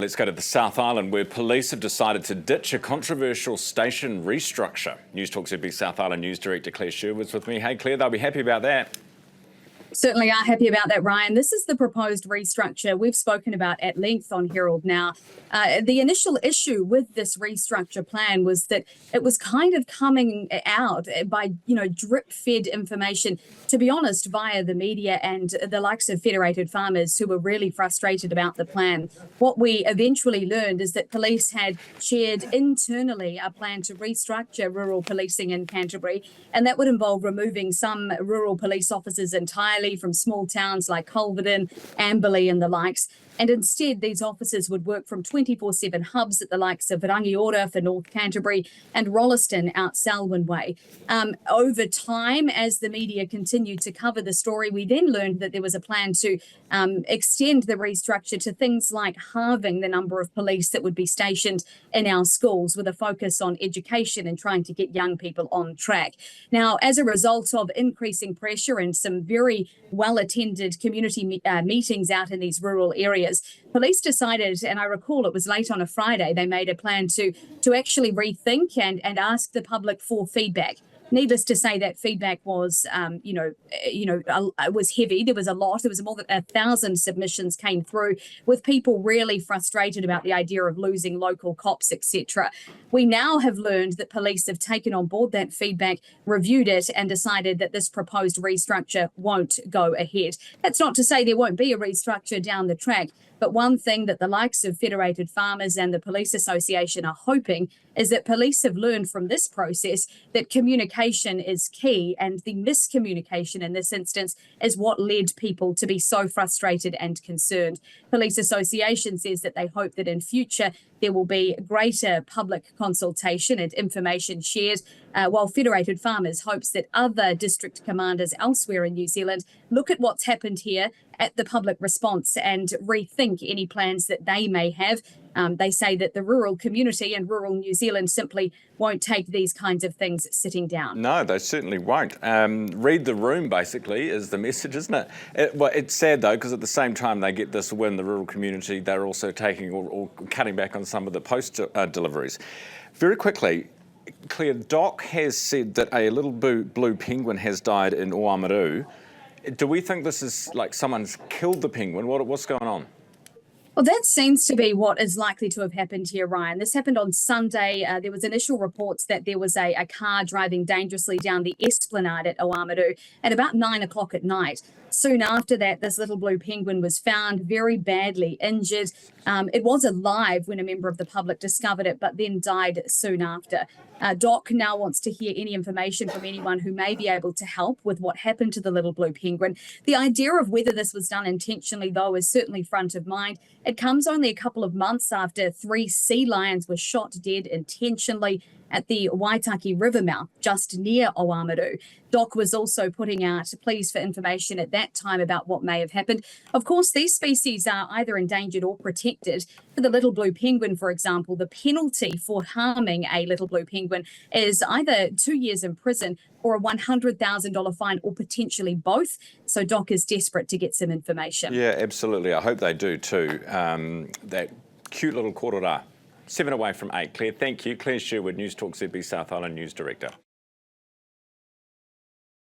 Let's go to the South Island, where police have decided to ditch a controversial station restructure. Newstalk ZB South Island News Director Claire Sherwood's with me. Hey Claire, they'll be happy about that. Certainly are happy about that, Ryan. This is the proposed restructure we've spoken about at length on Herald now. The initial issue with this restructure plan was that it was kind of coming out by, drip-fed information, to be honest, via the media and the likes of Federated Farmers, who were really frustrated about the plan. What we eventually learned is that police had shared internally a plan to restructure rural policing in Canterbury, and that would involve removing some rural police officers entirely from small towns like Culverden, Amberley and the likes. And instead, these officers would work from 24/7 hubs at the likes of Rangiora for North Canterbury and Rolleston out Selwyn Way. Over time, as the media continued to cover the story, we then learned that there was a plan to extend the restructure to things like halving the number of police that would be stationed in our schools, with a focus on education and trying to get young people on track. Now, as a result of increasing pressure and some very well-attended community meetings out in these rural areas, police decided, and I recall it was late on a Friday, they made a plan to actually rethink and ask the public for feedback. Needless to say, that feedback was, it was heavy. There was a lot. There was more than 1,000 submissions came through, with people really frustrated about the idea of losing local cops, etc. We now have learned that police have taken on board that feedback, reviewed it, and decided that this proposed restructure won't go ahead. That's not to say there won't be a restructure down the track, but one thing that the likes of Federated Farmers and the Police Association are hoping is that police have learned from this process that communication is key, and the miscommunication in this instance is what led people to be so frustrated and concerned. Police Association says that they hope that in future there will be greater public consultation and information shared, while Federated Farmers hopes that other district commanders elsewhere in New Zealand look at what's happened here, at the public response, and rethink any plans that they may have. They say that the rural community and rural New Zealand simply won't take these kinds of things sitting down. No, they certainly won't. Read the room, basically, is the message, isn't it? It's sad, though, because at the same time they get this win, the rural community, they're also taking or cutting back on some of the post deliveries. Very quickly, Claire, DoC has said that a little blue penguin has died in Oamaru. Do we think this is like someone's killed the penguin? What's going on? Well, that seems to be what is likely to have happened here, Ryan. This happened on Sunday. There was initial reports that there was a car driving dangerously down the esplanade at Oamaru at about 9 o'clock at night. Soon after that, this little blue penguin was found very badly injured. It was alive when a member of the public discovered it, but then died soon after. DoC now wants to hear any information from anyone who may be able to help with what happened to the little blue penguin. The idea of whether this was done intentionally, though, is certainly front of mind. It comes only a couple of months after 3 sea lions were shot dead intentionally at the Waitaki River mouth, just near Oamaru. DoC was also putting out pleas for information at that time about what may have happened. Of course, these species are either endangered or protected. For the little blue penguin, for example, the penalty for harming a little blue penguin is either 2 years in prison or a $100,000 fine, or potentially both. So DoC is desperate to get some information. Yeah, absolutely. I hope they do too. That cute little korora. 7 away from 8. Claire, thank you. Claire Sherwood, Newstalk ZB South Island News Director.